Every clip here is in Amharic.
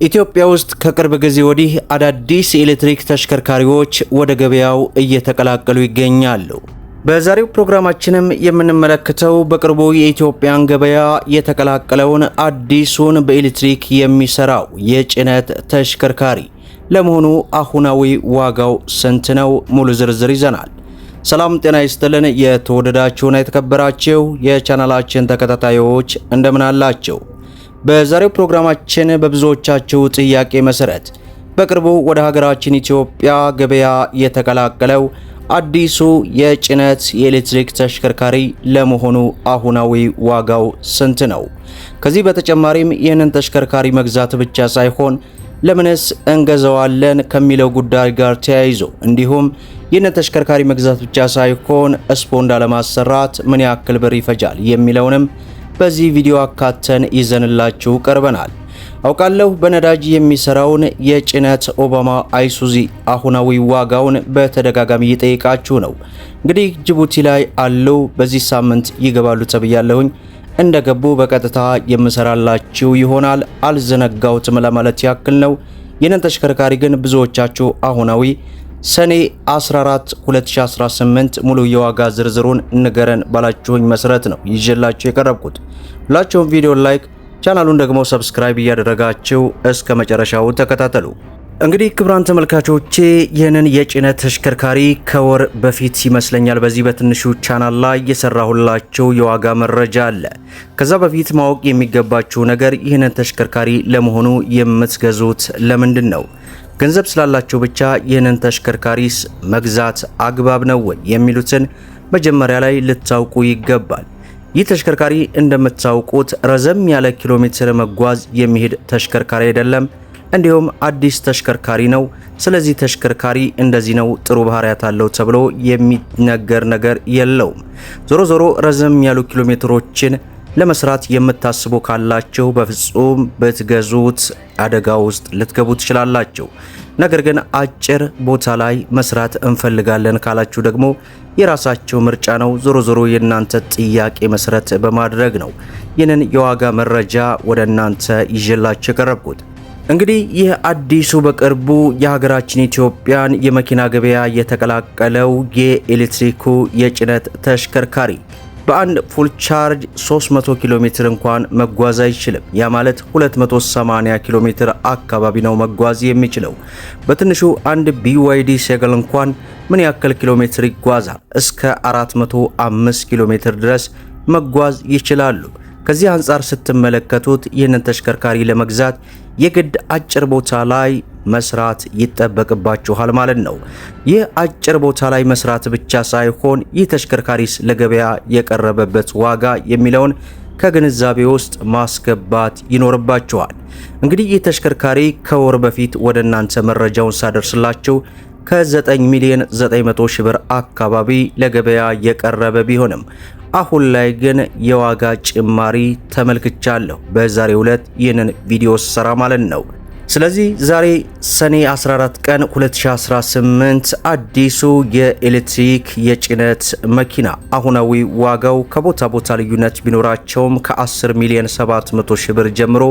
ኢትዮጵያ ውስጥ ከቅርብ ጊዜ ወዲህ አዳዲስ የኤሌክትሪክ ተሽከርካሪዎች ወደ ገበያው እየተቀላቀሉ ይገኛሉ። በዛሬው ፕሮግራማችንም የምንመለከተው በቅርቡ የኢትዮጵያን ገበያ የተቀላቀለውን አዲሱን በኤሌክትሪክ የሚሰራው የጭነት ተሽከርካሪ ለመሆኑ አሁናዊ ዋጋው ስንት ነው? ሙሉ ዝርዝር ይዘናል። ሰላም ጤና ይስጥልን። የተወደዳችሁና የተከበራችሁ የቻናላችን ተከታታዮች እንደምን አላችሁ? በዛሬው ፕሮግራማችን በብዙዎቻችሁ ጥያቄ መሰረት በቅርቡ ወደ ሀገራችን ኢትዮጵያ ገበያ የተቀላቀለው አዲሱ የጭነት የኤሌክትሪክ ተሽከርካሪ ለመሆኑ አሁናዊ ዋጋው ስንት ነው? ከዚህ በተጨማሪም ይህንን ተሽከርካሪ መግዛት ብቻ ሳይሆን ለምንስ እንገዛዋለን ከሚለው ጉዳይ ጋር ተያይዞ እንዲሁም ይህንን ተሽከርካሪ መግዛት ብቻ ሳይሆን ስፖንዳ ለማሰራት ምን ያክል ብር ይፈጃል የሚለውንም በዚህ ቪዲዮ አካተን ይዘንላችሁ ቀርበናል። አውቃለሁ በነዳጅ የሚሰራውን የጭነት ኦባማ አይሱዚ አሁናዊ ዋጋውን በተደጋጋሚ እየጠየቃችሁ ነው። እንግዲህ ጅቡቲ ላይ አለው በዚህ ሳምንት ይገባሉ ተብያለሁኝ። እንደገቡ በቀጥታ የምሰራላችሁ ይሆናል። አልዘነጋውትም ለማለት ያክል ነው። ይህንን ተሽከርካሪ ግን ብዙዎቻችሁ አሁናዊ ሰኔ 14 2018 ሙሉ የዋጋ ዝርዝሩን ንገረን ባላችሁኝ መሰረት ነው ይዤላችሁ የቀረብኩት። ሁላችሁም ቪዲዮ ላይክ፣ ቻናሉን ደግሞ ሰብስክራይብ እያደረጋችሁ እስከ መጨረሻው ተከታተሉ። እንግዲህ ክቡራን ተመልካቾቼ ይህንን የጭነት ተሽከርካሪ ከወር በፊት ይመስለኛል በዚህ በትንሹ ቻናል ላይ የሰራሁላችሁ የዋጋ መረጃ አለ። ከዛ በፊት ማወቅ የሚገባችሁ ነገር ይህንን ተሽከርካሪ ለመሆኑ የምትገዙት ለምንድን ነው? ገንዘብ ስላላችሁ ብቻ ይህንን ተሽከርካሪስ መግዛት አግባብ ነው ወይ የሚሉትን መጀመሪያ ላይ ልታውቁ ይገባል። ይህ ተሽከርካሪ እንደምታውቁት ረዘም ያለ ኪሎ ሜትር መጓዝ የሚሄድ ተሽከርካሪ አይደለም። እንዲሁም አዲስ ተሽከርካሪ ነው። ስለዚህ ተሽከርካሪ እንደዚህ ነው ጥሩ ባህሪያት አለው ተብሎ የሚነገር ነገር የለውም። ዞሮ ዞሮ ረዘም ያሉ ኪሎ ሜትሮችን ለመስራት የምታስቡ ካላችሁ በፍጹም ብትገዙት አደጋ ውስጥ ልትገቡ ትችላላችሁ። ነገር ግን አጭር ቦታ ላይ መስራት እንፈልጋለን ካላችሁ ደግሞ የራሳችሁ ምርጫ ነው። ዞሮ ዞሮ የእናንተ ጥያቄ መሰረት በማድረግ ነው ይህንን የዋጋ መረጃ ወደ እናንተ ይዤላችሁ የቀረብኩት። እንግዲህ ይህ አዲሱ በቅርቡ የሀገራችን ኢትዮጵያን የመኪና ገበያ የተቀላቀለው የኤሌክትሪኩ የጭነት ተሽከርካሪ በአንድ ፉል ቻርጅ 300 ኪሎ ሜትር እንኳን መጓዝ አይችልም። ያ ማለት 280 ኪሎ ሜትር አካባቢ ነው መጓዝ የሚችለው። በትንሹ አንድ BYD ሴገል እንኳን ምን ያክል ኪሎ ሜትር ይጓዛል? እስከ 405 ኪሎ ሜትር ድረስ መጓዝ ይችላሉ። ከዚህ አንጻር ስትመለከቱት ይህንን ተሽከርካሪ ለመግዛት የግድ አጭር ቦታ ላይ መስራት ይጠበቅባችኋል ማለት ነው። ይህ አጭር ቦታ ላይ መስራት ብቻ ሳይሆን ይህ ተሽከርካሪስ ለገበያ የቀረበበት ዋጋ የሚለውን ከግንዛቤ ውስጥ ማስገባት ይኖርባችኋል። እንግዲህ ይህ ተሽከርካሪ ከወር በፊት ወደ እናንተ መረጃውን ሳደርስላችሁ ከ9 ሚሊዮን 900 ሺህ ብር አካባቢ ለገበያ የቀረበ ቢሆንም አሁን ላይ ግን የዋጋ ጭማሪ ተመልክቻለሁ። በዛሬው ዕለት ይህንን ቪዲዮ ሰራ ማለት ነው። ስለዚህ ዛሬ ሰኔ 14 ቀን 2018 አዲሱ የኤሌክትሪክ የጭነት መኪና አሁናዊ ዋጋው ከቦታ ቦታ ልዩነት ቢኖራቸውም ከ10 ሚሊዮን 700 ሺህ ብር ጀምሮ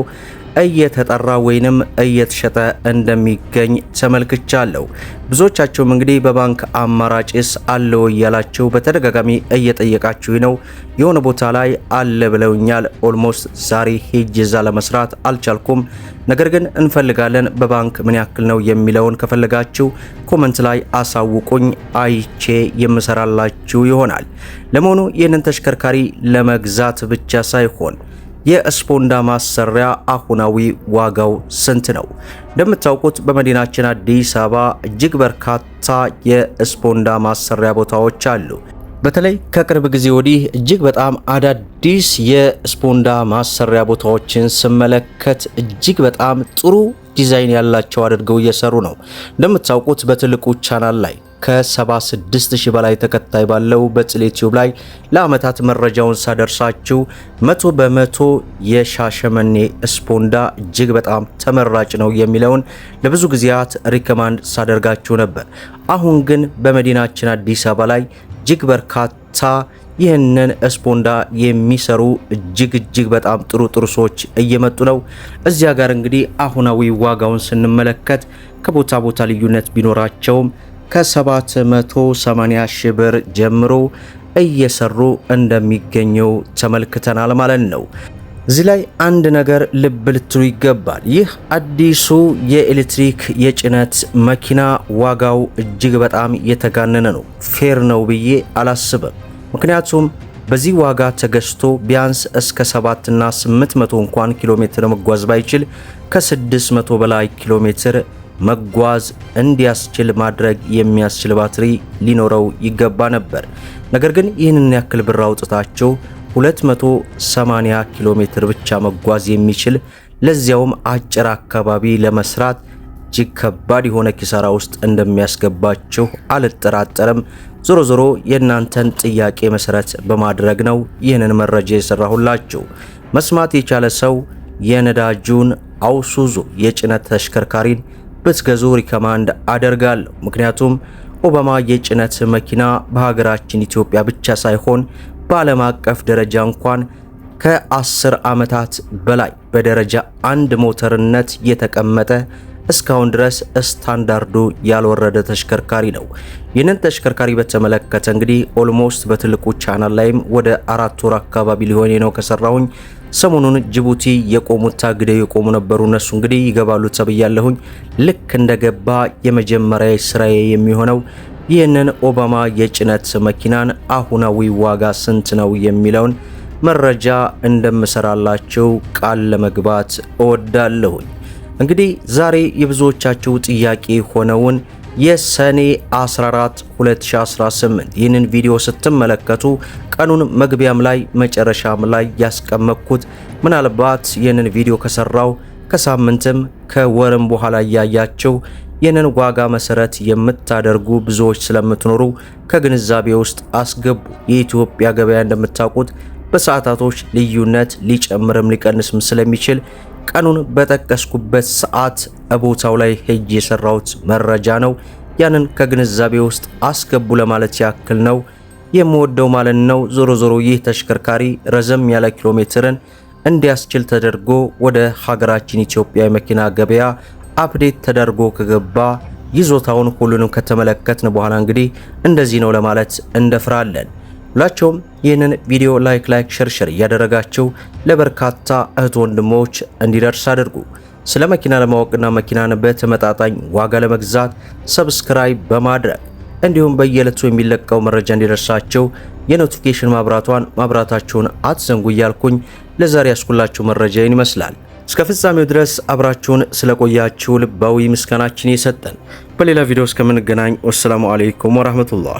እየተጠራ ወይንም እየተሸጠ እንደሚገኝ ተመልክቻለሁ። ብዙዎቻችሁም እንግዲህ በባንክ አማራጭስ አለው እያላችሁ በተደጋጋሚ እየጠየቃችሁ ነው። የሆነ ቦታ ላይ አለ ብለውኛል። ኦልሞስት ዛሬ ሄጅ እዛ ለመስራት አልቻልኩም። ነገር ግን እንፈልጋለን በባንክ ምን ያክል ነው የሚለውን ከፈለጋችሁ ኮመንት ላይ አሳውቁኝ፣ አይቼ የምሰራላችሁ ይሆናል። ለመሆኑ ይህንን ተሽከርካሪ ለመግዛት ብቻ ሳይሆን የስፖንዳ ማሰሪያ አሁናዊ ዋጋው ስንት ነው? እንደምታውቁት በመዲናችን አዲስ አበባ እጅግ በርካታ የስፖንዳ ማሰሪያ ቦታዎች አሉ። በተለይ ከቅርብ ጊዜ ወዲህ እጅግ በጣም አዳዲስ የስፖንዳ ማሰሪያ ቦታዎችን ስመለከት እጅግ በጣም ጥሩ ዲዛይን ያላቸው አድርገው እየሰሩ ነው። እንደምታውቁት በትልቁ ቻናል ላይ ከ76000 በላይ ተከታይ ባለው በጽሌ ዩቲዩብ ላይ ለአመታት መረጃውን ሳደርሳችሁ 100% የሻሸመኔ ስፖንዳ እጅግ በጣም ተመራጭ ነው የሚለውን ለብዙ ጊዜያት ሪከማንድ ሳደርጋችሁ ነበር። አሁን ግን በመዲናችን አዲስ አበባ ላይ እጅግ በርካታ ይህንን ስፖንዳ የሚሰሩ እጅግ በጣም ጥሩ ሰዎች እየመጡ ነው። እዚያ ጋር እንግዲህ አሁናዊ ዋጋውን ስንመለከት ከቦታ ቦታ ልዩነት ቢኖራቸውም ከ780 ሺህ ብር ጀምሮ እየሰሩ እንደሚገኙ ተመልክተናል ማለት ነው። እዚህ ላይ አንድ ነገር ልብ ልትሉ ይገባል። ይህ አዲሱ የኤሌክትሪክ የጭነት መኪና ዋጋው እጅግ በጣም የተጋነነ ነው። ፌር ነው ብዬ አላስብም። ምክንያቱም በዚህ ዋጋ ተገዝቶ ቢያንስ እስከ 7 እና 800 እንኳን ኪሎ ሜትር መጓዝ ባይችል ከ600 በላይ ኪሎ ሜትር መጓዝ እንዲያስችል ማድረግ የሚያስችል ባትሪ ሊኖረው ይገባ ነበር። ነገር ግን ይህንን ያክል ብር አውጥታቸው 280 ኪሎ ሜትር ብቻ መጓዝ የሚችል ለዚያውም አጭር አካባቢ ለመስራት እጅግ ከባድ የሆነ ኪሳራ ውስጥ እንደሚያስገባችሁ አልጠራጠርም። ዞሮ የእናንተን ጥያቄ መሰረት በማድረግ ነው ይህንን መረጃ የሰራሁላችሁ። መስማት የቻለ ሰው የነዳጁን አውሱዙ የጭነት ተሽከርካሪን ብትገዙ ሪከማንድ አደርጋለሁ። ምክንያቱም ኦባማ የጭነት መኪና በሀገራችን ኢትዮጵያ ብቻ ሳይሆን በዓለም አቀፍ ደረጃ እንኳን ከ10 ዓመታት በላይ በደረጃ 1 ሞተርነት የተቀመጠ እስካሁን ድረስ ስታንዳርዱ ያልወረደ ተሽከርካሪ ነው። ይህንን ተሽከርካሪ በተመለከተ እንግዲህ ኦልሞስት በትልቁ ቻናል ላይም ወደ 4 ወር አካባቢ ሊሆን ነው ከሰራሁኝ። ሰሞኑን ጅቡቲ የቆሙት ታግደው የቆሙ ነበሩ። እነሱ እንግዲህ ይገባሉ ተብያለሁኝ። ልክ እንደገባ የመጀመሪያ ስራዬ የሚሆነው ይህንን ኦባማ የጭነት መኪናን አሁናዊ ዋጋ ስንት ነው የሚለውን መረጃ እንደምሰራላችሁ ቃል ለመግባት እወዳለሁኝ። እንግዲህ ዛሬ የብዙዎቻችሁ ጥያቄ ሆነውን የሰኔ 14 2018 ይህንን ቪዲዮ ስትመለከቱ ቀኑን መግቢያም ላይ መጨረሻም ላይ ያስቀመጥኩት ምናልባት ይህንን ቪዲዮ ከሰራው ከሳምንትም ከወርም በኋላ ያያችሁ ይህንን ዋጋ መሰረት የምታደርጉ ብዙዎች ስለምትኖሩ ከግንዛቤ ውስጥ አስገቡ። የኢትዮጵያ ገበያ እንደምታውቁት በሰዓታቶች ልዩነት ሊጨምርም ሊቀንስም ስለሚችል ቀኑን በጠቀስኩበት ሰዓት ቦታው ላይ ሄጅ የሰራሁት መረጃ ነው። ያንን ከግንዛቤ ውስጥ አስገቡ ለማለት ያክል ነው የምወደው ማለት ነው። ዞሮ ይህ ተሽከርካሪ ረዘም ያለ ኪሎ ሜትርን እንዲያስችል ተደርጎ ወደ ሀገራችን ኢትዮጵያ የመኪና ገበያ አፕዴት ተደርጎ ከገባ ይዞታውን ሁሉንም ከተመለከትን በኋላ እንግዲህ እንደዚህ ነው ለማለት እንደፍራለን። ሁላችሁም ይህንን ቪዲዮ ላይክ ሸር እያደረጋችሁ ለበርካታ እህት ወንድሞች እንዲደርስ አድርጉ። ስለ መኪና ለማወቅና መኪናን በተመጣጣኝ ዋጋ ለመግዛት ሰብስክራይብ በማድረግ እንዲሁም በየዕለቱ የሚለቀው መረጃ እንዲደርሳችሁ የኖቲፊኬሽን ማብራታችሁን አትዘንጉ እያልኩኝ ለዛሬ ያስኩላችሁ መረጃ ይመስላል። እስከ ፍጻሜው ድረስ አብራችሁን ስለቆያችሁ ልባዊ ምስጋናችን የሰጠን። በሌላ ቪዲዮ እስከምንገናኝ ወሰላሙ አለይኩም ወራህመቱላህ።